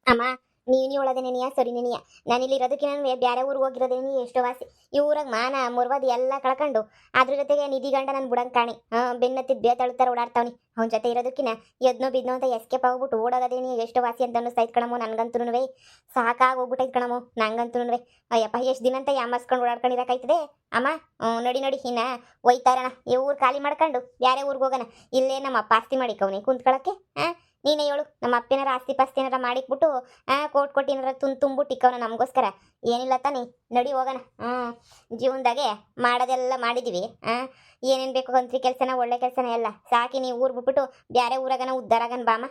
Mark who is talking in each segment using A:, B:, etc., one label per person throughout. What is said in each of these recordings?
A: ಅಮ್ಮ ನೀನು ಹೇಳೋದೆ ನೆನೆಯ ಸರಿ ನೆನೆಯ ನಾನಿಲ್ಲಿ ಇರೋದಕ್ಕೆ ನಾನು ಬೇರೆ ಊರಿಗೆ ಹೋಗಿರೋದೇನಿ ಎಷ್ಟೋ ವಾಸಿ ಈ ಊರಾಗ ಮಾನ ಮುರ್ವದಿ ಎಲ್ಲ ಕಳ್ಕೊಂಡು ಅದ್ರ ಜೊತೆಗೆ ನಿಧಿ ಗಂಡ ನಾನು ಬುಡಂಗ್ ಕಾಣಿ ಬೆನ್ನತ್ತಿದ್ ಬೇತಾಳ್ತಾರ ಓಡಾಡ್ತಾವನಿ ಅವ್ನ ಜೊತೆ ಇರೋದಕ್ಕಿನ ಎದ್ನೋ ಬಿದ್ನೋ ಅಂತ ಎಸ್ಕೇಪ್ ಆಗ್ಬಿಟ್ಟು ಓಡೋಗೋದೇನಿ ಎಷ್ಟೋ ವಾಸಿ ಅಂತ ಅನ್ನಿಸ್ತಾ ಇದ್ ಕಣಮೋ ನನ್ಗಂತೂ ಸಾಕಾಗಿ ಹೋಗ್ಬಿಟ್ಟೈತ್ ಕಣಮೋ ನಂಗಂತೂ ಅಯ್ಯಪ್ಪ ಎಷ್ಟು ದಿನ ಅಂತ ಯಾಮಸ್ಕೊಂಡು ಓಡಾಡ್ಕೊಂಡಿರಕಾಯ್ತದೆ ಅಮ್ಮ ನಡಿ ನಡಿ ಇನ್ನ ಒಯ್ತಾರಣ ಈ ಊರು ಖಾಲಿ ಮಾಡ್ಕೊಂಡು ಬೇರೆ ಊರಿಗೆ ಹೋಗೋಣ ಇಲ್ಲೇ ನಮ್ಮ ಅಪ್ಪ ಆಸ್ತಿ ಮಾಡಿಕವನಿ ಕುಂತ್ಕೊಳಕ್ಕೆ ನೀನೇ ಹೇಳು ನಮ್ಮ ಅಪ್ಪೇನಾರ ಆಸ್ತಿ ಪಾಸ್ತಿ ಏನಾರ ಮಾಡಿಕ್ಬಿಟ್ಟು ಕೋಟ್ ಏನಾರ ತುಂಬಿಟ್ಟಿಕ್ಕವನ ನಮಗೋಸ್ಕರ ಏನಿಲ್ಲ ತಾನೇ ನಡಿ ಹೋಗೋಣ ಜೀವನದಾಗೆ ಮಾಡೋದೆಲ್ಲ ಮಾಡಿದೀವಿ ಏನೇನು ಬೇಕು ಕಂತ್ರಿ ಕೆಲಸನ ಒಳ್ಳೆ ಕೆಲಸನ ಎಲ್ಲ ಸಾಕಿ ನೀವು ಊರು ಬಿಟ್ಬಿಟ್ಟು ಬೇರೆ ಊರಾಗನ ಉದ್ದಾರಾಗನ್ ಬಾಮ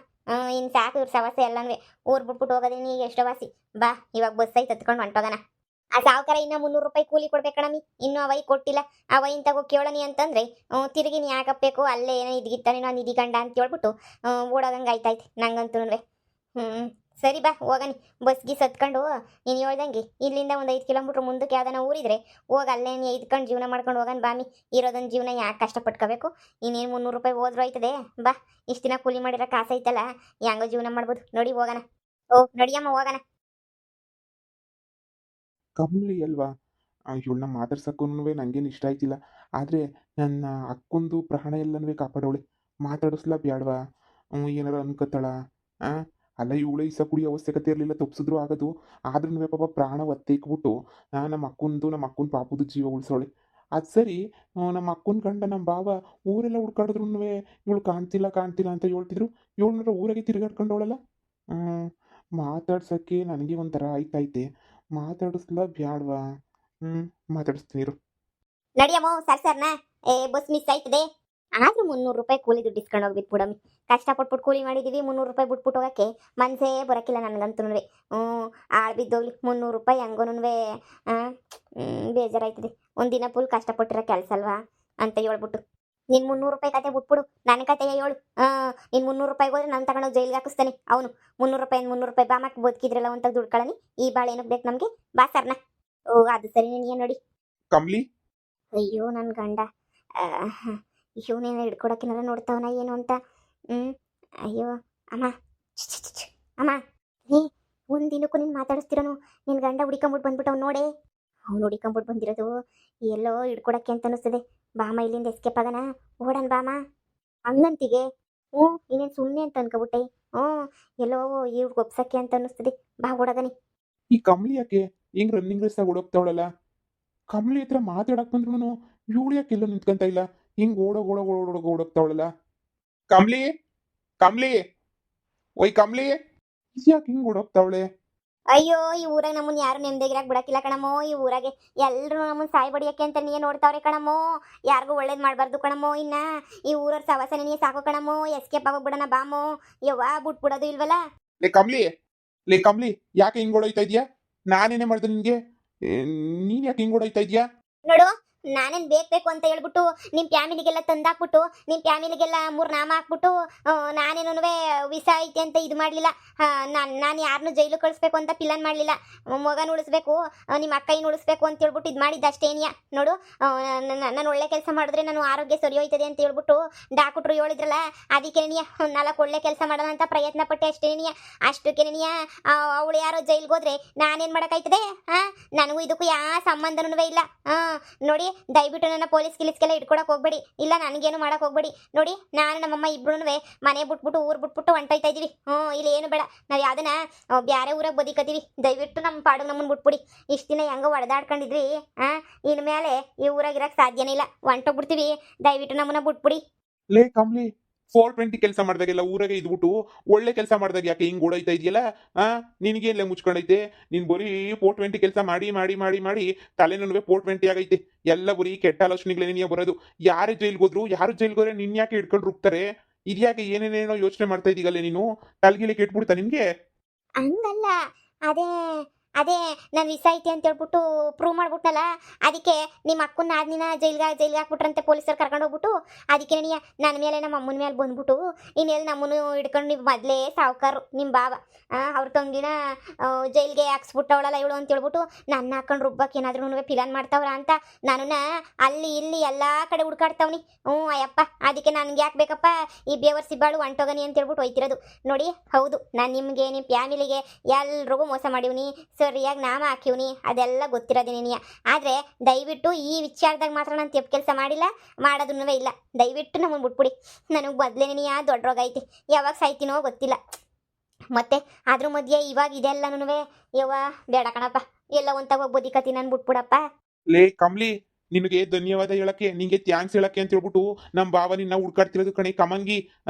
A: ಇನ್ನು ಸಾಕು ಇವ್ರ ಸವಾಸ ಎಲ್ಲನೂ ಊರು ಬಿಟ್ಬಿಟ್ಟು ಹೋಗೋದೀನಿ ಎಷ್ಟೋ ವಾಸಿ ಬಾ ಇವಾಗ ಬಸ್ ಐತೆ ಹತ್ಕೊಂಡು ಹೊಂಟೋಗೋಣ ಆ ಸಾವುಕಾರ ಇನ್ನ 300 ರೂಪಾಯಿ ಕೂಲಿ ಕೊಡ್ಬೇಕಣಮಿ ಇನ್ನು ಅವೈ ಕೊಟ್ಟಿಲ್ಲ ಅವೈನ್ ತಗೋ ಕೇಳನಿ ಅಂತಂದ್ರೆ ತಿರುಗಿ ನೀ ಯಾಕಪ್ಪಬೇಕು ಅಲ್ಲೇ ಏನೋ ಇದ್ಗಿತ್ತಾನೆ ನಾನು ನಿಧಿ ಗಂಡ ಅಂತ ಕೇಳ್ಬಿಟ್ಟು ಓಡೋಗಂಗೆ ಆಯ್ತಾಯ್ತು ನಂಗಂತೂ ಸರಿ ಬಾ ಹೋಗನಿ ಬಸ್ಗೆ ಸತ್ಕೊಂಡು ನೀನು ಹೇಳ್ದಂಗೆ ಇಲ್ಲಿಂದ ಒಂದು 5 ಕಿಲೋಮೀಟ್ರ್ ಮುಂದಕ್ಕೆ ಯಾವ್ದಾನ ಊರಿದ್ರೆ ಹೋಗಿ ಅಲ್ಲೇ ನೀ ಇದ್ಕೊಂಡು ಜೀವನ ಮಾಡ್ಕೊಂಡು ಹೋಗೋಣ ಬಾಮಿ ಇರೋದೊಂದು ಜೀವನ ಯಾಕೆ ಕಷ್ಟಪಟ್ಕೋಬೇಕು ಇನ್ನೇನು 300 ರೂಪಾಯಿ ಹೋದ್ರೂ ಆಯ್ತದೆ ಬಾ ಇಷ್ಟು ದಿನ ಕೂಲಿ ಮಾಡಿರೋ ಕಾಸು ಐತಲ್ಲ ಹೆಂಗೋ ಜೀವನ ಮಾಡ್ಬೋದು ನೋಡಿ ಹೋಗೋಣ ನಡಿಯಮ್ಮ ಹೋಗೋಣ
B: ಕಮ್ಲಿ ಅಲ್ವಾ ಇವಳನ್ನ ಮಾತಾಡ್ಸಕ್ಕೂ ನನಗೇನು ಇಷ್ಟ ಆಯ್ತಿಲ್ಲ. ಆದರೆ ನನ್ನ ಅಕ್ಕೊಂದು ಪ್ರಾಣ ಎಲ್ಲನೂ ಕಾಪಾಡವಳೆ. ಮಾತಾಡಿಸ್ಲಾ ಬ್ಯಾಡ್ವಾ? ಏನಾರ ಅನ್ಕೋತಾಳ? ಅಲ್ಲ, ಇವಳೇ ಇಸ ಕುಡಿಯೋ ಅವಶ್ಯಕತೆ ಇರಲಿಲ್ಲ, ತಪ್ಪಿಸಿದ್ರು ಆಗೋದು. ಆದ್ರೂ ಪಾಪ ಪ್ರಾಣ ಒತ್ತೇಕ್ಬಿಟ್ಟು ನಮ್ಮ ಅಕ್ಕನ ಪಾಪದ ಜೀವ ಉಳಿಸೋಳೆ. ಅದು ಸರಿ, ನಮ್ಮ ಅಕ್ಕನ ಗಂಡ ನಮ್ಮ ಭಾವ ಊರೆಲ್ಲ ಹುಡ್ಕಾಡಿದ್ರು ಇವಳು ಕಾಣ್ತಿಲ್ಲ ಕಾಣ್ತಿಲ್ಲ ಅಂತ ಹೇಳ್ತಿದ್ರು. ಇವಳನ್ನ ಊರಾಗೆ ತಿರುಗಾಡ್ಕೊಂಡವಳಲ್ಲ. ಮಾತಾಡ್ಸೋಕ್ಕೆ ನನಗೆ ಒಂಥರ ಆಯ್ತೈತೆ. ಮಾತಾಡಿಸ್ಲಾ ಬ್ಯಾಡ್ವಾ? ಮಾತಾಡಿಸ್ತೀನಿ ಇರು.
A: ನಡಿಯಮ್ಮ ಸರ್ನ ಬಸ್ ಮಿಸ್ ಆಯ್ತದೆ ಆದ್ರೂ 300 ರೂಪಾಯಿ ಕೂಲಿ ದುಡ್ಡು ಇಸ್ಕೊಂಡು ಹೋಗ್ಬಿಟ್ಟು ಬಿಡಮ್ಮಿ ಕಷ್ಟಪಟ್ಬಿಟ್ಟು ಕೂಲಿ ಮಾಡಿದೀವಿ 300 ರೂಪಾಯಿ ಬಿಟ್ಬಿಟ್ಟು ಹೋಗಕ್ಕೆ ಮನ್ಸೇ ಬರಕಿಲ್ಲ ನನಗಂತೂ ಆಳ್ ಬಿದ್ದೋಗ್ಲಿ 300 ರೂಪಾಯಿ ಹಂಗೋನು ಬೇಜಾರಾಯ್ತದೆ ಒಂದಿನ ಫುಲ್ ಕಷ್ಟಪಟ್ಟಿರೋ ಕೆಲಸ ಅಲ್ವಾ ಅಂತ ಹೇಳ್ಬಿಟ್ಟು ನಿನ್ 300 ರೂಪಾಯಿ ಕತೆ ಬಿಟ್ಬಿಡು ನನ್ನ ಕತೆ ಹೇಳು ನಿನ್ 300 ರೂಪಾಯಿ ಹೋದ್ರೆ ನಾನು ತಗೊಂಡೋಗಿ ಜೈಲಿಗೆ ಹಾಕಿಸ್ತಾನೆ ಅವನು 300 ರೂಪಾಯಿ ಬಾಮಕ್ ಬದುಕಿದ್ರಲ್ಲ ಅಂತ ದುಡ್ಕೊಳ್ಳಿ ಈ ಬಾಳ ಏನಕ್ಕೆ ಬೇಕು ನಮ್ಗೆ ಬಾ ಸರ್ನ ಅದು ಸರಿ ನೀನು ನೋಡಿ
B: ಕಮ್ಲಿ.
A: ಅಯ್ಯೋ ನನ್ನ ಗಂಡ ಇವನೇನ ಹಿಡ್ಕೊಡಕ್ಕೆನಾರ ನೋಡ್ತಾವನ ಏನು ಅಂತ ಅಯ್ಯೋ ಅಮ್ಮ ಅಮ್ಮ ಏ ಒಂದಿನಕ್ಕೂ ನೀನು ಮಾತಾಡಿಸ್ತಿರೋನು ನಿನ್ನ ಗಂಡ ಹುಡಿಕೊಂಬಿಟ್ಟು ಬಂದ್ಬಿಟ್ಟು ಅವ್ನು ನೋಡೇ ಅವ್ನು ಹುಡಿಕೊಂಬಿಟ್ಟು ಬಂದಿರೋದು ಎಲ್ಲೋ ಹಿಡ್ಕೊಡಕ್ಕೆ ಅಂತ ಅನಿಸ್ತದೆ ಬಾಮ ಇಲ್ಲಿಂದ ಎಸ್ಕೇಪ್ ಆಗೋಣ ಓಡನ್ ಬಾಮ ಹಂಗಂತಿಗೆ ಇನ್ನೇನು ಸುಮ್ಮನೆ ಅಂತ ಅನ್ಕೊಬಿಟ್ಟೆ ಎಲ್ಲೋ ಇವ್ರಿಗೆ ಒಪ್ಸಕ್ಕೆ ಅಂತ ಅನ್ನಿಸ್ತದೆ ಬಾ ಓಡಗನಿ.
B: ಈ ಕಮ್ಲಿ ಯಾಕೆ ಹಿಂಗ್ ರನ್ನಿಂಗ್ ರೇಸ್ ಆಗಿ ಓಡೋಗ್ತಾವಳಲ್ಲ? ಕಮ್ಲಿ ಹತ್ರ ಮಾತಾಡಕ್ ಬಂದ್ರು ಇವಳು ಯಾಕೆ ಎಲ್ಲೋ ನಿಂತ್ಕೊಂತ ಇಲ್ಲ? ಹಿಂಗ್ ಓಡೋಗ್ತಾವಳಲ್ಲ? ಕಮ್ಲಿ, ಕಮ್ಲಿ, ಓಯ್ ಕಮ್ಲಿ, ಯಾಕೆ ಹಿಂಗ್ ಓಡೋಗ್ತಾವಳೆ?
A: ಅಯ್ಯೋ ಈ ಊರಾಗ ನಮ್ಮನ್ನ ಯಾರು ನೆಮ್ಮದಿಗಿರಾಕ್ ಬಿಡಕ್ಕಿಲ್ಲ ಕಣಮ್ಮೋ ಈ ಊರಾಗೆ ಎಲ್ಲರೂ ನಮ್ಮನ್ನ ಸಾಯ್ ಬಡಿಯಕ್ಕೆ ಅಂತ ನೀ ನೋಡ್ತಾವ್ರೆ ಕಣಮ್ಮೋ ಯಾರಿಗೂ ಒಳ್ಳೇದು ಮಾಡಬಾರ್ದು ಕಣಮ್ಮೋ ಇನ್ನ ಈ ಊರವ್ರ ಸವಾಸನೆ ನೀ ಸಾಕು ಕಣಮ್ಮೋ ಎಸ್ಕೇಪ್ ಆಗೋಗ್ಬಿಡಣ ಬಾಮೋ ಯವ್ವ ಬಿಟ್ಬಿಡೋದು ಇಲ್ವಲ್ಲ.
B: ಲೇ ಕಮ್ಲಿ, ಯಾಕೆ ಹಿಂಗ್ ಓಡೋಯ್ತಾ ಇದೀಯಾ? ನಾನೇನೇ ಮಾಡ್ದೆ ನಿನ್ಗೆ? ನೀನ್ ಯಾಕೆ ಹಿಂಗ್ ಓಡೋಯ್ತಾ ಇದೀಯಾ?
A: ನೋಡು ನಾನೇನು ಬೇಕು ಅಂತ ಹೇಳ್ಬಿಟ್ಟು ನಿಮ್ಮ ಫ್ಯಾಮಿಲಿಗೆಲ್ಲ ತಂದಾಕ್ಬಿಟ್ಟು ನಿಮ್ಮ ಫ್ಯಾಮಿಲಿಗೆಲ್ಲ 3 ನಾಮ ಹಾಕ್ಬಿಟ್ಟು ನಾನೇನು ವಿಸ ಐತೆ ಅಂತ ಇದು ಮಾಡಲಿಲ್ಲ. ನಾನು ಯಾರನ್ನೂ ಜೈಲು ಕಳಿಸ್ಬೇಕು ಅಂತ ಪ್ಲಾನ್ ಮಾಡಲಿಲ್ಲ. ಮಗನ ಉಳಿಸ್ಬೇಕು ನಿಮ್ಮ ಅಕ್ಕಯ್ಯನ ಉಳಿಸ್ಬೇಕು ಅಂತ ಹೇಳ್ಬಿಟ್ಟು ಇದು ಮಾಡಿದ್ದು ಅಷ್ಟೇನಿಯ. ನೋಡು ನಾನು ಒಳ್ಳೆ ಕೆಲಸ ಮಾಡಿದ್ರೆ ನಾನು ಆರೋಗ್ಯ ಸರಿ ಹೋಯ್ತದೆ ಅಂತ ಹೇಳ್ಬಿಟ್ಟು ಡಾಕ್ಟ್ರು ಹೇಳಿದ್ರಲ್ಲ ಅದಕ್ಕೇನಿಯ 4 ಒಳ್ಳೆ ಕೆಲಸ ಮಾಡೋಣ ಅಂತ ಪ್ರಯತ್ನ ಪಟ್ಟೆ ಅಷ್ಟೇನಿಯ. ಅಷ್ಟಕ್ಕೇನಿಯ ಅವಳು ಯಾರೋ ಜೈಲ್ಗೆ ಹೋದ್ರೆ ನಾನೇನು ಮಾಡೋಕ್ಕಾಯ್ತದೆ? ನನಗೂ ಇದಕ್ಕೂ ಯಾವ ಸಂಬಂಧನೂ ಇಲ್ಲ. ನೋಡಿ ದಯವಿಟ್ಟು ನನ್ನ ಪೊಲೀಸ್ ಗಿಲೀಸ್ಗೆಲ್ಲ ಇಟ್ಕೊಡಕ್ ಹೋಗ್ಬೇಡಿ, ಇಲ್ಲ ನನಗೇನು ಮಾಡಕ್ ಹೋಗ್ಬೇಡಿ. ನೋಡಿ ನಾನು ನಮ್ಮಮ್ಮ ಇಬ್ರು ಮನೆ ಬಿಟ್ಬಿಟ್ಟು ಊರು ಬಿಟ್ಬಿಟ್ಟು ಹೊಂಟೋಯ್ತಾ ಇದೀವಿ. ಇಲ್ಲಿ ಏನು ಬೇಡ, ನಾವು ಯಾವ್ದನ್ನ ಬ್ಯಾರೆ ಊರಾಗ ಬದುಕತ್ತೀವಿ. ದಯವಿಟ್ಟು ನಮ್ಮ ಪಾಡು ನಮ್ಮನ್ನ ಬಿಟ್ಬಿಡಿ. ಇಷ್ಟು ದಿನ ಹೆಂಗೋ ಹೊಡೆದಾಡ್ಕೊಂಡಿದ್ವಿ, ಇನ್ನು ಮೇಲೆ ಈ ಊರಾಗಿರಕ್ಕೆ ಸಾಧ್ಯನೇ ಇಲ್ಲ, ಹೊಂಟೋಗ್ಬಿಡ್ತೀವಿ. ದಯವಿಟ್ಟು ನಮ್ಮನ್ನ ಬಿಟ್ಬಿಡಿ.
B: ಲೇ ಕಮ್ಲಿ, 420 ಕೆಲಸ ಮಾಡಿದಾಗೆಲ್ಲ ಊರಾಗೆ ಇದ್ಬಿಟ್ಟು ಒಳ್ಳೆ ಕೆಲಸ ಮಾಡಿದಾಗ ಯಾಕೆ ಹಿಂಗ್ ಓಡೋಯ್ತಾ ಇದೆಯಲ್ಲ? ನಿನಗೇನ್ಲೇ ಮುಚ್ಕೊಂಡೈತೆ? ನೀನ್ ಬರೀ 420 ಕೆಲಸ ಮಾಡಿ ಮಾಡಿ ಮಾಡಿ ಮಾಡಿ ತಲೆನೂ 420 ಆಗೈತೆ. ಎಲ್ಲ ಬರೀ ಕೆಟ್ಟ ಆಲೋಚನೆಗಳೇ ನೀನೇ ಬರೋದು. ಯಾರು ಜೈಲ್ಗೆ ಹೋದ್ರು, ಯಾರು ಜೈಲ್ಗೆ ಹೋದ್ರೆ ನಿನ್ ಯಾಕೆ ಹಿಡ್ಕೊಂಡು ರುಕ್ತಾರೆ? ಇದ್ಯಾಕೆ ಏನೇನೇನೋ ಯೋಚನೆ ಮಾಡ್ತಾ ಇದೀಗಲ್ಲೇ ನೀನು? ತಲೆಗಿಲೆ ಕೆಟ್ಬಿಡ್ತಾ ನಿನ್ಗೆ?
A: ಹಂಗಲ್ಲ, ಅದೇ ಅದೇ ನಾನು ವಿಸ ಐತಿ ಅಂತ ಹೇಳ್ಬಿಟ್ಟು ಪ್ರೂವ್ ಮಾಡ್ಬಿಟ್ನಲ್ಲ, ಅದಕ್ಕೆ ನಿಮ್ಮ ಅಕ್ಕನ ಆದ್ನಿನ ಜೈಲ್ಗೆ ಹಾಕ್ಬಿಟ್ರಂತೆ ಪೊಲೀಸರು ಕರ್ಕೊಂಡು ಹೋಗ್ಬಿಟ್ಟು. ಅದಕ್ಕೆ ನೀ ನನ್ನ ಮೇಲೆ ನಮ್ಮ ಅಮ್ಮನ ಮೇಲೆ ಬಂದ್ಬಿಟ್ಟು ಇನ್ನೆಲ್ಲಿ ನಮ್ಮನ್ನು ಹಿಡ್ಕೊಂಡು ನೀವು ಮೊದಲೇ ಸಾವುಕಾರು ನಿಮ್ಮ ಬಾವ ಅವ್ರ ತಂಗಿನ ಜೈಲ್ಗೆ ಹಾಕ್ಸ್ಬಿಟ್ಟವಳಲ್ಲ ಇವಳು ಅಂತ ಹೇಳ್ಬಿಟ್ಟು ನನ್ನ ಹಾಕೊಂಡು ರುಬ್ಬಕ್ಕೆ ಏನಾದ್ರೂ ಪಿಲಾನ್ ಮಾಡ್ತಾವ್ರ ಅಂತ ನನ್ನನ್ನ ಅಲ್ಲಿ ಇಲ್ಲಿ ಎಲ್ಲ ಕಡೆ ಹುಡ್ಕಾಡ್ತಾವ್ನಿ. ಅಯ್ಯಪ್ಪ, ಅದಕ್ಕೆ ನನಗೆ ಯಾಕೆ ಬೇಕಪ್ಪ ಈ ಬೇವರ್ಸಿ ಬಾಳು ಹೊಂಟೋಗನಿ ಅಂತ ಹೇಳ್ಬಿಟ್ಟು ಹೋಯ್ತಿರೋದು. ನೋಡಿ, ಹೌದು, ನಾನು ನಿಮಗೆ ನಿಮ್ಮ ಫ್ಯಾಮಿಲಿಗೆ ಎಲ್ರಿಗೂ ಮೋಸ ಮಾಡಿವ್ನಿ, ಸರಿಯಾಗಿ ನಾಮ ಹಾಕಿವ್ನಿ, ಅದೆಲ್ಲ ಗೊತ್ತಿರೋದೇ ನೀನಿಯ. ಆದರೆ ದಯವಿಟ್ಟು ಈ ವಿಚಾರದಾಗ ಮಾತ್ರ ನಾನು ತೆಪ್ಪು ಕೆಲಸ ಮಾಡಿಲ್ಲ, ಮಾಡೋದನ್ನೂ ಇಲ್ಲ. ದಯವಿಟ್ಟು ನಮ್ಮನ್ನು ಬಿಟ್ಬಿಡಿ. ನನಗೆ ಮೊದಲೇ ನೀನಿಯ ದೊಡ್ಡ ರೋಗ ಐತಿ, ಯಾವಾಗ ಸಾಯ್ತೀನೋ ಗೊತ್ತಿಲ್ಲ. ಮತ್ತೆ ಅದ್ರ ಮಧ್ಯೆ ಇವಾಗ ಇದೆಲ್ಲನೂ ಯವ್ವ ಬೇಡ ಕಣಪ್ಪ, ಎಲ್ಲ ಒಂತಾಗ ಹೋಗಿ ಬದಿಕತಿ ನಾನು ಬಿಟ್ಬಿಡಪ್ಪ.
B: ಲೇ ಕಮ್ಲಿ, ನಿನಗೆ ಧನ್ಯವಾದ ಹೇಳಕ್ಕೆ, ನಿಂಗೆ ಥ್ಯಾಂಕ್ಸ್ ಹೇಳಕ್ಕೆ ಅಂತ ಹೇಳ್ಬಿಟ್ಟು ನಮ್ಮ ಬಾವ ನಿನ್ನ ಹುಡ್ಕಾಡ್ತಿರೋದು ಕಣೆ ಕಮಂಗಿ.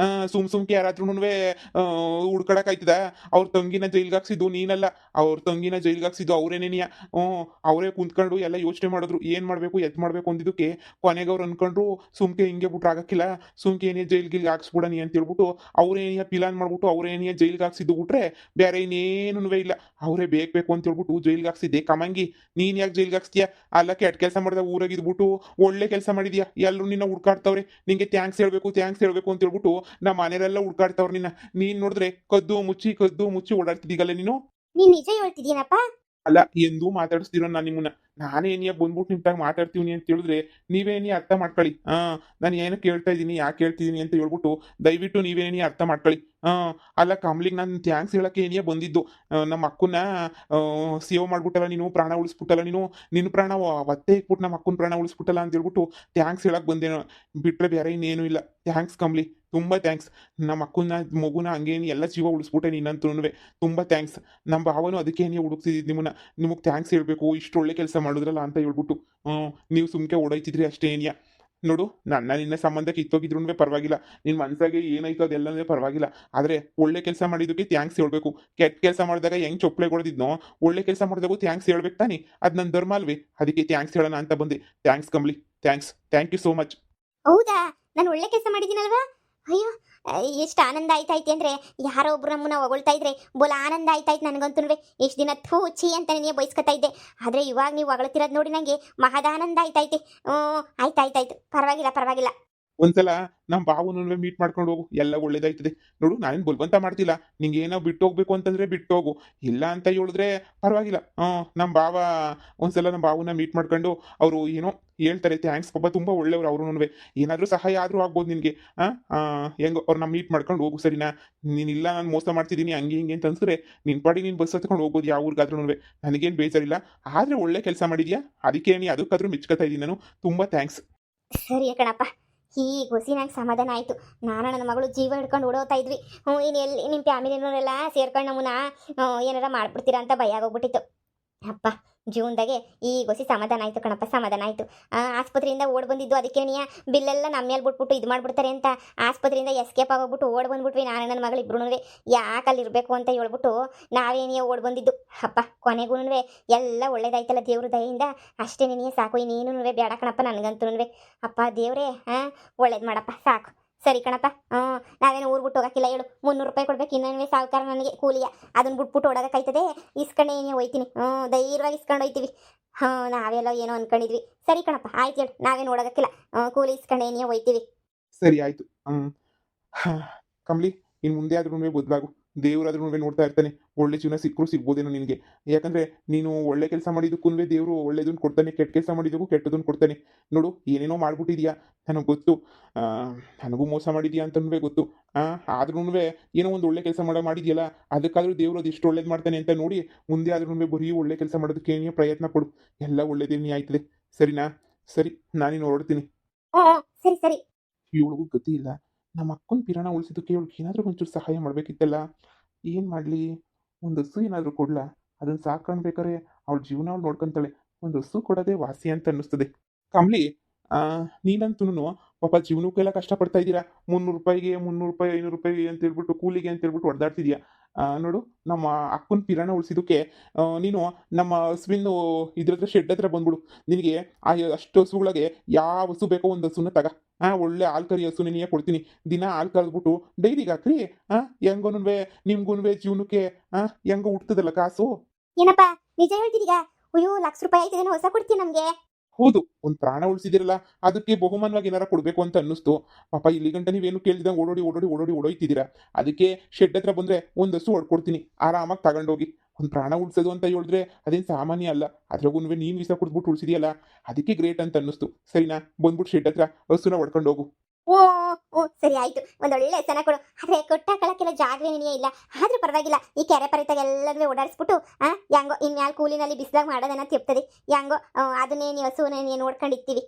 B: ಸುಮ್ಕೆ ಯಾರಾದ್ರೂ ಹುಡ್ಕಾಡಕ್ಕಾಯ್ತದ? ಅವ್ರ ತಂಗಿನ ಜೈಲ್ಗೆ ಹಾಕ್ಸಿದ್ದು ನೀನಲ್ಲ, ಅವ್ರ ತಂಗಿನ ಜೈಲ್ಗೆ ಹಾಕ್ಸಿದ್ದು ಅವರೇನೇನಿಯ. ಅವರೇ ಕುಂತ್ಕೊಂಡು ಎಲ್ಲ ಯೋಚನೆ ಮಾಡಿದ್ರು, ಏನು ಮಾಡಬೇಕು ಎತ್ ಮಾಡಬೇಕು ಅಂದಿದ್ದಕ್ಕೆ ಕೊನೆಗೆ ಅವ್ರು ಅನ್ಕೊಂಡ್ರು ಸುಮ್ಕೆ ಹಿಂಗೆ ಬಿಟ್ರೆ ಆಗಕ್ಕಿಲ್ಲ, ಸುಮ್ಕೆ ಏನೇ ಜೈಲ್ಗೆ ಹಾಕ್ಸ್ಬಿಡನಿ ಅಂತ ಹೇಳ್ಬಿಟ್ಟು ಅವ್ರೇನಿಯ ಪಿಲಾನ್ ಮಾಡ್ಬಿಟ್ಟು ಅವ್ರೇನಿಯ ಜೈಲ್ಗೆ ಹಾಕ್ಸಿದ್ದು ಬಿಟ್ರೆ ಬೇರೆ ಇನ್ನೇನೂ ಇಲ್ಲ. ಅವರೇ ಬೇಕು ಅಂತ ಹೇಳ್ಬಿಟ್ಟು ಜೈಲ್ಗೆ ಹಾಕ್ಸಿದ್ದೆ ಕಮಂಗಿ. ನೀನು ಯಾಕೆ ಜೈಲ್ಗೆ ಹಾಕ್ಸ್ತೀಯ? ಅಲ್ಲ, ಕೆಟ್ಟ ಕೆಲಸ ಮಾಡಿದ ಊರಾಗ ಇದ್ಬಿಟ್ಟು ಒಳ್ಳೆ ಕೆಲಸ ಮಾಡಿದ್ಯಾ, ಎಲ್ಲರೂ ನಿನ್ನ ಹುಡ್ಕಾಡ್ತವ್ರೆ, ನಿಂಗೆ ಥ್ಯಾಂಕ್ಸ್ ಹೇಳ್ಬೇಕು ಅಂತ ಹೇಳ್ಬಿಟ್ಟು ನಮ್ಮ ಮನೆಯವರೆಲ್ಲ ಹುಡ್ಕಾಡ್ತವ್ರೆ ನಿನ್ನ. ನೀನ್ ನೋಡಿದ್ರೆ ಕದ್ದು ಮುಚ್ಚಿ ಓಡಾಡ್ತಿದ್ದೀಗಲ್ಲ ನೀನು.
A: ನೀನ್ ನಿಜ ಹೇಳ್ತಿದ್ದೀನಪ್ಪ?
B: ಅಲ್ಲ, ಎಂದೂ ಮಾತಾಡಿಸ್ತಿರೋ ನಾನು ನಿಮ್ಮನ್ನ. ನಾನೇನಿಯ ಬಂದ್ಬಿಟ್ಟು ನಿಂತಾಗ ಮಾತಾಡ್ತೀವಿ ಅಂತ ಹೇಳಿದ್ರೆ ನೀವೇನಿ ಅರ್ಥ ಮಾಡ್ಕೊಳ್ಳಿ. ನಾನು ಏನು ಕೇಳ್ತಾ ಇದ್ದೀನಿ, ಯಾಕೆ ಕೇಳ್ತಿದ್ದೀನಿ ಅಂತ ಹೇಳ್ಬಿಟ್ಟು ದಯವಿಟ್ಟು ನೀವೇನಿ ಅರ್ಥ ಮಾಡ್ಕೊಳ್ಳಿ. ಅಲ್ಲ ಕಮ್ಲಿಗೆ ನಾನು ಥ್ಯಾಂಕ್ಸ್ ಹೇಳಕ್ಕೆ ಏನಿಯ ಬಂದಿದ್ದು. ನಮ್ಮ ಅಕ್ಕನ ಸೇವ್ ಮಾಡ್ಬಿಟ್ಟಲ್ಲ ನೀನು, ಪ್ರಾಣ ಉಳಿಸ್ಬಿಟ್ಟಲ್ಲ ನೀನು, ನಿನ್ನ ಪ್ರಾಣ ಒತ್ತೆ ಇಟ್ಬಿಟ್ಟು ನಮ್ಮ ಅಕ್ಕನ ಪ್ರಾಣ ಉಳಿಸ್ಬಿಟ್ಟಲ್ಲ ಅಂತ ಹೇಳ್ಬಿಟ್ಟು ಥ್ಯಾಂಕ್ಸ್ ಹೇಳಕ್ಕೆ ಬಂದೇನೋ, ಬಿಟ್ಟರೆ ಬೇರೆ ಇನ್ನೇನು ಇಲ್ಲ. ಥ್ಯಾಂಕ್ಸ್ ಕಮ್ಲಿ, ತುಂಬ ಥ್ಯಾಂಕ್ಸ್. ನಮ್ಮ ಅಕ್ಕನ ಮಗುನ ಹಂಗೇನು ಎಲ್ಲ ಜೀವ ಉಳಿಸ್ಬಿಟ್ಟೆ ನೀನಂತೂ. ತುಂಬ ಥ್ಯಾಂಕ್ಸ್. ನಮ್ಮ ಭಾವನು ಅದಕ್ಕೆ ನೀವು ಹುಡುಕ್ತಿದ್ದು ನಿಮಗೆ ಥ್ಯಾಂಕ್ಸ್ ಹೇಳಬೇಕು, ಇಷ್ಟು ಒಳ್ಳೆ ಕೆಲಸ ಮಾಡಿದ್ರಲ್ಲ ಅಂತ ಹೇಳ್ಬಿಟ್ಟು. ನೀವು ಸುಮ್ಕೆ ಓಡೈತಿದ್ರಿ ಅಷ್ಟೇ ಏನಿಯ. ನೋಡು, ನಿನ್ನ ಸಂಬಂಧ ಕಿತ್ತೋಗಿದ್ರು ಪರವಾಗಿಲ್ಲ, ನಿನ್ನ ಮನಸ್ಸಾಗೆ ಏನಾಯ್ತು ಅದೆಲ್ಲನೇ ಪರವಾಗಿಲ್ಲ. ಆದರೆ ಒಳ್ಳೆ ಕೆಲಸ ಮಾಡಿದ್ದಕ್ಕೆ ಥ್ಯಾಂಕ್ಸ್ ಹೇಳ್ಬೇಕು. ಕೆಟ್ಟ ಕೆಲಸ ಮಾಡಿದಾಗ ಹೆಂಗೆ ಚೊಪ್ಪಲೆ ಕೊಡೋದಿದ್ನೋ, ಒಳ್ಳೆ ಕೆಲಸ ಮಾಡಿದಾಗೂ ಥ್ಯಾಂಕ್ಸ್ ಹೇಳ್ಬೇಕು ತಾನೆ, ಅದು ನನ್ನ ಧರ್ಮ ಅಲ್ವೇ? ಅದಕ್ಕೆ ಥ್ಯಾಂಕ್ಸ್ ಹೇಳೋಣ ಅಂತ ಬಂದೆ. Thanks Kamli, thank you so much.
A: ಹೌದಾ, ನಾನು ಒಳ್ಳೆ ಕೆಲಸ ಮಾಡಿದ್ದೀನಲ್ವಾ? ಅಯ್ಯೋ, ಎಷ್ಟು ಆನಂದ ಆಯ್ತೈತಿ ಅಂದರೆ, ಯಾರೋ ಒಬ್ರು ನಮ್ಮನ್ನ ಹೊಗಳ್ತಾ ಇದ್ರೆ ಬೋಲ ಆನಂದ ಆಯ್ತಾಯ್ತು ನನಗಂತೂ. ಎಷ್ಟು ದಿನ ಥೂಚಿ ಅಂತ ನೀನು ಬಯಸ್ಕೊತಾ ಇದ್ದೆ, ಆದರೆ ಇವಾಗ ನೀವು ಹೊಗಳ್ತಿರೋದು ನೋಡಿ ನನಗೆ ಮಹದಾನಂದ ಆಯ್ತೈತಿ. ಆಯ್ತಾಯ್ತಾಯ್ತು, ಪರವಾಗಿಲ್ಲ.
B: ಒಂದ್ಸಲ ನಮ್ಮ ಬಾವುನೂ ಮೀಟ್ ಮಾಡ್ಕೊಂಡು ಹೋಗು, ಎಲ್ಲ ಒಳ್ಳೇದಾಯ್ತದೆ. ನೋಡು, ನಾನೇನು ಬಲ್ವಂತ ಮಾಡ್ತಿಲ್ಲ, ನಿಂಗೆ ಏನೋ ಬಿಟ್ಟು ಹೋಗ್ಬೇಕು ಅಂತಂದ್ರೆ ಬಿಟ್ಟು ಹೋಗು, ಇಲ್ಲ ಅಂತ ಹೇಳಿದ್ರೆ ಪರವಾಗಿಲ್ಲ. ನಮ್ಮ ಬಾವ ಒಂದ್ಸಲ ನಮ್ಮ ಬಾವುನ ಮೀಟ್ ಮಾಡ್ಕೊಂಡು ಅವರು ಏನೋ ಹೇಳ್ತಾರೆ. ಥ್ಯಾಂಕ್ಸ್ ಪಾಪ, ತುಂಬ ಒಳ್ಳೆಯವ್ರು ಅವರು. ಏನಾದರೂ ಸಹಾಯ ಆದರೂ ಆಗ್ಬೋದು ನಿನಗೆ. ಹೆಂಗೋ ಅವ್ರನ್ನ ಮೀಟ್ ಮಾಡ್ಕೊಂಡು ಹೋಗು, ಸರಿನಾ? ನೀನಿಲ್ಲ ನಾನು ಮೋಸ ಮಾಡ್ತಿದ್ದೀನಿ ಹಂಗೆ ಹಿಂಗೆ ಅಂತ ಅನ್ಸಿದ್ರೆ ನಿನ್ನ ಪಾಡಿ ನೀನು ಬಸ್ ಹತ್ಕೊಂಡು ಹೋಗ್ಬೋದು ಯಾವ ಊರಿಗಾದ್ರೂ. ನನಗೇನು ಬೇಜಾರಿಲ್ಲ, ಆದರೆ ಒಳ್ಳೆ ಕೆಲಸ ಮಾಡಿದ್ಯಾ, ಅದಕ್ಕೆ ನೀ ಅದಕ್ಕಾದ್ರೂ ಮೆಚ್ಕೋತಾ ಇದ್ದೀನಿ ನಾನು. ತುಂಬ ಥ್ಯಾಂಕ್ಸ್.
A: ಸರಿ ಕಣಪ್ಪ, ಈ ಗೊಸಿ ನಂಗೆ ಸಮಾಧಾನ ಆಯಿತು. ನಾನು ನನ್ನ ಮಗಳು ಜೀವ ಹಿಡ್ಕೊಂಡು ಓಡೋಗ್ತಾ ಇದ್ವಿ. ಇನ್ನು ಎಲ್ಲಿ ನಿಮ್ಮ ಫ್ಯಾಮಿಲಿನವರೆಲ್ಲ ಸೇರ್ಕೊಂಡು ನಮ್ಮನ್ನ ಏನಾರ ಮಾಡ್ಬಿಡ್ತೀರಾ ಅಂತ ಭಯ ಆಗೋಗ್ಬಿಟ್ಟಿತ್ತು. ಅಪ್ಪ, ಜೀವನದಾಗೆ ಈ ಗೊಸಿ ಸಮಾಧಾನ ಆಯಿತು ಕಣಪ್ಪ, ಸಮಾಧಾನ ಆಯಿತು. ಆಸ್ಪತ್ರೆಯಿಂದ ಓಡ್ ಬಂದಿದ್ದು, ಅದಕ್ಕೆ ನೀ ಬಿಲ್ಲೆಲ್ಲ ನಮ್ಮ ಮೇಲೆ ಬಿಟ್ಬಿಟ್ಟು ಇದು ಮಾಡಿಬಿಡ್ತಾರೆ ಅಂತ ಆಸ್ಪತ್ರೆಯಿಂದ ಎಸ್ಕೇಪ್ ಆಗೋಗ್ಬಿಟ್ಟು ಓಡ್ ಬಂದ್ಬಿಟ್ವಿ. ನಾನು ನನ್ನ ಮಗಳು ಇಬ್ರು ಯಾಕೆ ಅಲ್ಲಿ ಇರಬೇಕು ಅಂತ ಹೇಳ್ಬಿಟ್ಟು ನಾವೇನೇ ಓಡ್ ಬಂದಿದ್ದು. ಅಪ್ಪ, ಕೊನೆಗೂ ಎಲ್ಲ ಒಳ್ಳೇದಾಯ್ತಲ್ಲ ದೇವ್ರ ದಯೆಯಿಂದ, ಅಷ್ಟೇ ನೀನೇ ಸಾಕು, ಇನ್ನೇನು ಬೇಡ ಕಣಪ್ಪ ನನಗಂತೂ. ಅಪ್ಪ ದೇವ್ರೇ, ಒಳ್ಳೇದು ಮಾಡಪ್ಪ, ಸಾಕು. ಸರಿ ಕಣಪ್ಪ, ನಾವೇನು ಊರು ಬಿಟ್ಟು ಹೋಗಕ್ಕಿಲ್ಲ ಹೇಳು. 300 ರೂಪಾಯಿ ಕೊಡ್ಬೇಕು, ಇನ್ನೊಂದು ಸಾವುಕಾರ ನನಗೆ ಕೂಲಿಯ, ಅದನ್ನ ಬಿಟ್ಬಿಟ್ಟು ಓಡೋಕ್ಕಾಯ್ತದೆ? ಇಸ್ಕೊಂಡೆ ಏನೇ ಹೋಯ್ತೀನಿ, ಧೈರ್ಯವಾಗಿ ಇಸ್ಕೊಂಡು ಹೋಯ್ತೀವಿ. ನಾವೆಲ್ಲ ಏನೋ ಅನ್ಕೊಂಡಿದ್ವಿ. ಸರಿ ಕಣಪ್ಪ, ಆಯ್ತು ಹೇಳು, ನಾವೇನು ಓಡೋಕ್ಕಿಲ್ಲ, ಕೂಲಿ ಇಸ್ಕೊಂಡೆ ಏನೇ ಹೋಯ್ತೀವಿ.
B: ಸರಿ ಆಯಿತು. ಕಮ್ಲಿ, ಇನ್ನು ಮುಂದೆ ಆದ್ರೂ ಬದಲಾಗು, ದೇವರಾದ್ರೂ ನೋಡ್ತಾ ಇರ್ತಾನೆ. ಒಳ್ಳೆ ಜೀವನ ಸಿಕ್ಕರೂ ಸಿಗ್ಬೋದೇನೋ ನಿನಗೆ. ಯಾಕಂದರೆ ನೀನು ಒಳ್ಳೆ ಕೆಲಸ ಮಾಡಿದ್ದಕ್ಕೂ ದೇವರು ಒಳ್ಳೇದನ್ನು ಕೊಡ್ತಾನೆ, ಕೆಟ್ಟ ಕೆಲಸ ಮಾಡಿದ್ದಕ್ಕೂ ಕೆಟ್ಟದನ್ನು ಕೊಡ್ತಾನೆ. ನೋಡು, ಏನೇನೋ ಮಾಡ್ಬಿಟ್ಟಿದ್ಯಾ, ನನಗೆ ಗೊತ್ತು. ನನಗೂ ಮೋಸ ಮಾಡಿದ್ಯಾ ಅಂತನೂ ಗೊತ್ತು. ಆದ್ರೂ ಏನೋ ಒಂದು ಒಳ್ಳೆ ಕೆಲಸ ಮಾಡಿದ್ಯಲ್ಲ, ಅದಕ್ಕಾದ್ರೂ ದೇವರು ಅದು ಎಷ್ಟು ಒಳ್ಳೇದು ಮಾಡ್ತಾನೆ ಅಂತ ನೋಡಿ ಮುಂದೆ ಆದ್ರೂ ಬರೀ ಒಳ್ಳೆ ಕೆಲಸ ಮಾಡೋದಕ್ಕೆ ಏನೇ ಪ್ರಯತ್ನ ಪಡು, ಎಲ್ಲ ಒಳ್ಳೇದೇನೇ ಆಯ್ತದೆ. ಸರಿನಾ? ಸರಿ, ನಾನಿನ್ನು ಹೊರಡ್ತೀನಿ.
A: ಸರಿ.
B: ಇವಳಿಗೂ ಗತಿ ಇಲ್ಲ. ನಮ್ಮ ಅಕ್ಕನ ಪಿರಾಣ ಉಳಿಸಿದ್ದಕ್ಕೆ ಇವಳಿಗೆ ಏನಾದರೂ ಒಂಚೂರು ಸಹಾಯ ಮಾಡಬೇಕಿತ್ತಲ್ಲ. ಏನು ಮಾಡಲಿ? ಒಂದು ಹಸು ಏನಾದರೂ ಕೊಡ್ಲಾ? ಅದನ್ನು ಸಾಕೊಂಡ್ಬೇಕಾರೆ ಅವಳ ಜೀವನ ಅವಳು ನೋಡ್ಕೊಂತಾಳೆ. ಒಂದು ಹಸು ಕೊಡೋದೇ ವಾಸಿ ಅಂತ ಅನ್ನಿಸ್ತದೆ. ಕಮ್ಲಿ, ನೀನಂತೂ ಪಾಪ ಜೀವನಕ್ಕೆಲ್ಲ ಕಷ್ಟಪಡ್ತಾ ಇದ್ದೀರಾ. 300 ರೂಪಾಯಿಗೆ 300 ರೂಪಾಯಿ 500 ರೂಪಾಯಿ ಅಂತ ಹೇಳ್ಬಿಟ್ಟು ಕೂಲಿಗೆ ಅಂತ ಹೇಳ್ಬಿಟ್ಟು ಹೊಡೆದಾಡ್ತಿದ್ಯಾ. ನೋಡು, ನಮ್ಮ ಅಕ್ಕನ ಪಿರಾಣ ಉಳಿಸಿದ್ದಕ್ಕೆ ನೀನು ನಮ್ಮ ಹಸುವಿನ ಇದ್ರ ಶೆಡ್ ಹತ್ರ ಬಂದ್ಬಿಡು. ನಿನಗೆ ಅಷ್ಟು ಹಸುಗಳಿಗೆ ಯಾವ ಹಸು ಬೇಕೋ ಒಂದು ಹಸುನ ತಗ. ಒಳ್ಳೆ ಹಾಲು ಕರಿ ಹಸು ನಿನಗೆ ಕೊಡ್ತೀನಿ. ದಿನ ಹಾಲು ಕರೆದ್ಬಿಟ್ಟು ಡೈರಿಗೆ ಹಾಕ್ರಿ. ಹೆಂಗೋನು ನಿಮ್ಗೂ ಜೀವನಕ್ಕೆ ಹೆಂಗೋ ಹುಡ್ತದಲ್ಲ ಕಾಸು.
A: ಏನಪ್ಪ ನಿಜ ಹೇಳ್ತಿದೀಗ? ಅಯ್ಯೋ ₹1,00,000 ಆಯ್ತಿದೇನೋ, ಹೊಸ ಕೊಡ್ತೀನಿ ನಮ್ಗೆ.
B: ಹೌದು, ಒಂದು ಪ್ರಾಣ ಉಳಿಸಿದಿರಲ್ಲ, ಅದಕ್ಕೆ ಬಹುಮಾನವಾಗಿ ಏನಾರ ಕೊಡಬೇಕು ಅಂತ ಅನ್ನಿಸ್ತು. ಪಾಪ ಇಲ್ಲಿ ಗಂಟ ನೀವೇನು ಕೇಳ್ದಿದಂಗೆ ಓಡೋಡಿ ಓಡೋಯ್ತಿದ್ದೀರಾ. ಅದಕ್ಕೆ ಶೆಡ್ ಹತ್ರ ಬಂದರೆ ಒಂದು ಹಸು ಹೊಡ್ಕೊಡ್ತೀನಿ, ಆರಾಮಾಗಿ ತಗೊಂಡೋಗಿ. ಒಂದು ಪ್ರಾಣ ಉಳಿಸೋದು ಅಂತ ಹೇಳಿದ್ರೆ ಅದೇನು ಸಾಮಾನ್ಯ ಅಲ್ಲ. ಅದ್ರಾಗೂ ನೀನು ವಿಷ ಕುಡಿದ್ಬಿಟ್ಟು ಉಳಿಸಿದೆಯಲ್ಲ, ಅದಕ್ಕೆ ಗ್ರೇಟ್ ಅಂತ ಅನ್ನಿಸ್ತು. ಸರಿನಾ, ಬಂದ್ಬಿಟ್ಟು ಶೆಡ್ ಹತ್ರ ಹಸುನ ಹೊಡ್ಕೊಂಡು ಹೋಗು.
A: ಓ ಓ ಸರಿ ಆಯ್ತು, ಒಂದೊಳ್ಳೆ ಹೆಸನ ಕೊಡು. ಆದ್ರೆ ಕೊಟ್ಟಾಕಳಕ್ಕೆಲ್ಲ ಜಾಗವೇ ನೆನೆಯೇ ಇಲ್ಲ. ಆದ್ರೂ ಪರವಾಗಿಲ್ಲ, ಈ ಕೆರೆ ಪರಿತಾಗ ಎಲ್ಲರೂ ಓಡಾಡಿಸ್ಬಿಟ್ಟು ಹೆಂಗೋ ಇನ್ಮ್ಯಾಲ ಕೂಲಿನಲ್ಲಿ ಬಿಸಿಲಾಗ ಮಾಡೋದನ್ನ ತಿಪ್ತದೆ. ಹೆಂಗೋ ಅದನ್ನೇ ನೀವು ಹಸುವನ್ನೇ ನೋಡ್ಕೊಂಡಿರ್ತೀವಿ.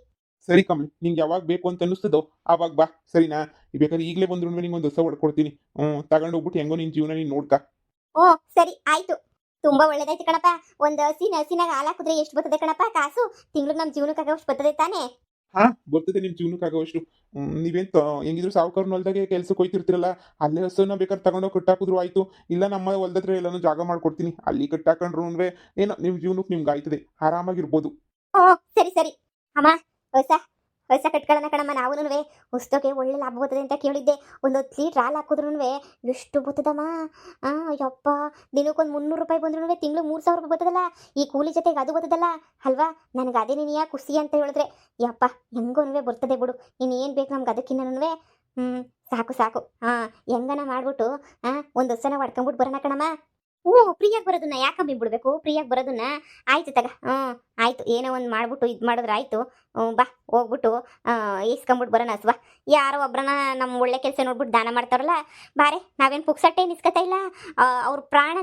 B: ಸರಿ ಕಮಲಿ, ನಿಂಗೆ ಯಾವಾಗ ಬೇಕು ಅಂತ ಅನ್ನಿಸ್ತದೋ ಆವಾಗ ಬಾ. ಸರಿನಾ, ಬೇಕಾದ್ರೆ ಈಗಲೇ ಬಂದ್ರು ನಿಂಗೆ ಒಂದು ಹೊಸ ಹೊಡ್ಕೊಡ್ತೀನಿ. ತಗೊಂಡೋಗ್ಬಿಟ್ಟು ಹೆಂಗೋ ನಿನ್ನ ಜೀವನ ನೀನು ನೋಡ್ಕ.
A: ಓ ಸರಿ ಆಯ್ತು, ತುಂಬಾ ಒಳ್ಳೇದಾಯ್ತು ಕಣಪ್ಪ. ಒಂದು ಹಸಿನಾಗ ಹಾಲು ಹಾಕಿದ್ರೆ ಎಷ್ಟು ಬರ್ತದೆ ಕಣಪ್ಪ ಕಾಸು? ತಿಂಗ್ಳಿಗೆ ನಮ್ಮ ಜೀವನಕ್ಕಾಗಷ್ಟು ಬರ್ತದೆ ತಾನೇ?
B: ಹಾ, ಬರ್ತದೆ ನಿಮ್ಮ ಜೀವನಕ್ಕಾಗೋಷ್ಟು. ನೀವೇನ್ ಹೆಂಗಿದ್ರು ಸಾವುಕಾರನ ಹೊಲ್ದಾಗೆ ಕೆಲ್ಸಕ್ಕೆ ಹೋಯ್ತಿರ್ತೀರಲ್ಲ, ಅಲ್ಲೇ ಹಸುನ ಬೇಕಾದ್ರೆ ತಗೊಂಡೋಗಿ ಕಟ್ಟಾಕಿದ್ರು ಆಯ್ತು. ಇಲ್ಲ ನಮ್ಮ ಹೊಲ್ದತ್ರ ಎಲ್ಲಾನು ಜಾಗ ಮಾಡ್ಕೊಡ್ತೀನಿ, ಅಲ್ಲಿ ಕಟ್ಟಾಕೊಂಡ್ರು ಏನೋ ನಿಮ್ಮ ಜೀವನಕ್ಕೆ ನಿಮ್ಗೆ ಆಯ್ತದೆ, ಆರಾಮಾಗಿರ್ಬೋದು.
A: ಓ ಸರಿ ಸರಿ ಅಮ್ಮ, ಹೊಸ ಹೊಸ ಕಟ್ಕೊಳ್ಳೋಣ ಕಣಮ್ಮ. ನಾವೂನುವೆ ಹೊಸದಕ್ಕೆ ಒಳ್ಳೆ ಲಾಭ ಬರ್ತದೆ ಅಂತ ಕೇಳಿದ್ದೆ. ಒಂದು 10 ಲೀಟ್ರ್ ಹಾಲು ಹಾಕಿದ್ರೂ ಎಷ್ಟು ಬರ್ತದಮ್ಮ? ಯಪ್ಪ, ದಿನಕ್ಕೊಂದು ₹300 ಬಂದ್ರೂ ತಿಂಗಳು ₹3,000 ಬರ್ತದಲ್ಲ. ಈ ಕೂಲಿ ಜೊತೆಗೆ ಅದು ಬರ್ತದಲ್ಲ ಅಲ್ವಾ? ನನಗೆ ಅದೇ ನೀನು ಯಾಕೆ ಖುಷಿ ಅಂತ ಹೇಳಿದ್ರೆ, ಯಪ್ಪ ಹೆಂಗೂ ಬರ್ತದೆ ಬಿಡು. ಇನ್ನೇನು ಬೇಕು ನಮ್ಗೆ ಅದಕ್ಕಿನ್ನೂ. ಸಾಕು ಸಾಕು. ಹೆಂಗನ ಮಾಡ್ಬಿಟ್ಟು ಒಂದು ಹೊಸನ ಹೊಡ್ಕೊಂಬಿಟ್ಟು ಬರೋಣ ಕಣಮ್ಮ. ಹ್ಞೂ, ಫ್ರೀಯಾಗಿ ಬರೋದನ್ನ ಯಾಕಮ್ಮಿ ಬಿಡಬೇಕು? ಫ್ರೀಯಾಗಿ ಬರೋದನ್ನ ಆಯ್ತು ತಗ. ಆಯ್ತು, ಏನೋ ಒಂದು ಮಾಡ್ಬಿಟ್ಟು ಇದು ಮಾಡಿದ್ರೆ ಆಯಿತು. ಬಾ ಹೋಗ್ಬಿಟ್ಟು ಇಸ್ಕೊಂಬಿಟ್ಟು ಬರೋಣ ಹಸ್ವ. ಯಾರೋ ಒಬ್ರನ್ನ ನಮ್ಮ ಒಳ್ಳೆ ಕೆಲಸ ನೋಡ್ಬಿಟ್ಟು ದಾನ ಮಾಡ್ತಾರಲ್ಲ, ಬಾರೆ. ನಾವೇನು ಪುಕ್ಸಟ್ಟೆ ಏನು ಇಸ್ಕೊತಾ ಇಲ್ಲ. ಅವ್ರ ಪ್ರಾಣ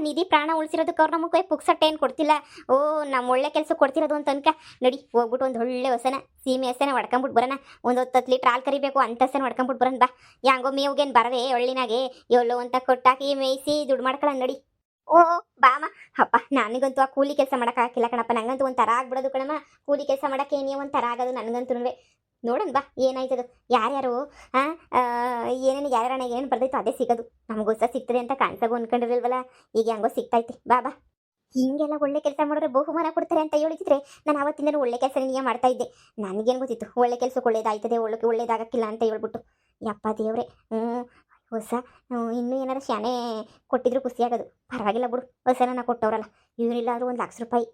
A: ಉಳಿಸಿರೋದಕ್ಕೆ ಅವ್ರು ನಮಗೆ ಪುಕ್ಸಟ್ಟೆ ಏನು ಕೊಡ್ತಿಲ್ಲ. ಓ, ನಮ್ಮ ಒಳ್ಳೆ ಕೆಲಸ ಕೊಡ್ತಿರೋದು ಅಂತ ಅನ್ಕ. ನಡಿ ಹೋಗ್ಬಿಟ್ಟು ಒಂದು ಒಳ್ಳೆ ಹೊಸನ ಸೀಮೆ ಹಸನ ಹೊಡ್ಕೊಂಬಿಟ್ಟು ಬರೋಣ. ಒಂದು 10 ಲೀಟ್ರ್ ಹಾಲು ಕರಿಬೇಕು, ಅಂತ ಹಸನ ಹೊಡ್ಕೊಂಬಿಟ್ಟು ಬರೋಣ ಬಾ. ಯಾಂಗೋ ಮೇವ್ಗೇನು ಬರವೆ ಒಳ್ಳಿನಾಗೆ ಎಲ್ಲೋ ಅಂತ ಕೊಟ್ಟಾಕಿ ಮೇಯಿಸಿ ದುಡ್ಡು ಮಾಡ್ಕೊಳ್ಳೋಣ ನಡಿ. ಓ ಬಾಮ, ಅಪ್ಪ ನನಗಂತೂ ಆ ಕೂಲಿ ಕೆಲಸ ಮಾಡೋಕ್ಕಾಗಿಲ್ಲ ಕಣಪ್ಪ. ನನಗಂತೂ ಒಂಥರ ಆಗ್ಬಿಡೋದು ಕಣಮ್ಮ. ಕೂಲಿ ಕೆಲಸ ಮಾಡೋಕ್ಕೆ ಏನೇ ಒಂಥರ ಆಗೋದು ನನಗಂತೂ. ನೋಡೋಣ ಬಾ ಏನಾಯ್ತದು. ಯಾರ್ಯಾರು ಏನೇನು ಯಾರ್ಯಾರಣ ಏನೇನು ಬರ್ದೈತೋ ಅದೇ ಸಿಗೋದು. ನಮಗೋಸ್ಕರ ಸಿಗ್ತದೆ ಅಂತ ಕಾಣಿಸಾಗು ಅನ್ಕೊಂಡಿರಲ್ವಲ್ಲ, ಈಗ ಹೆಂಗೋ ಸಿಗ್ತೈತಿ. ಬಾ ಬಾ. ಹಿಂಗೆಲ್ಲ ಒಳ್ಳೆ ಕೆಲಸ ಮಾಡಿದ್ರೆ ಬಹುಮಾನ ಕೊಡ್ತಾರೆ ಅಂತ ಹೇಳಿದ್ರೆ ನಾನು ಆವತ್ತಿಂದನೂ ಒಳ್ಳೆ ಕೆಲಸ ನೀಯೇ ಮಾಡ್ತಾ ಇದ್ದೆ. ನನಗೇನು ಗೊತ್ತಿತ್ತು ಒಳ್ಳೆ ಕೆಲಸಕ್ಕೆ ಒಳ್ಳೇದಾಯ್ತದೆ, ಒಳ್ಳೇದಾಗಕ್ಕಿಲ್ಲ ಅಂತ ಹೇಳ್ಬಿಟ್ಟು. ಯಪ್ಪ ದೇವ್ರೆ. ಹೊಸ ಇನ್ನೂ ಏನಾರು ಶಾನೆ ಕೊಟ್ಟಿದ್ರು ಖುಷಿಯಾಗೋದು. ಪರವಾಗಿಲ್ಲ ಬಿಡು, ಹೊಸನ ಕೊಟ್ಟವ್ರಲ್ಲ. ಇವನಿಲ್ಲ ಆದರೂ ₹1,00,000.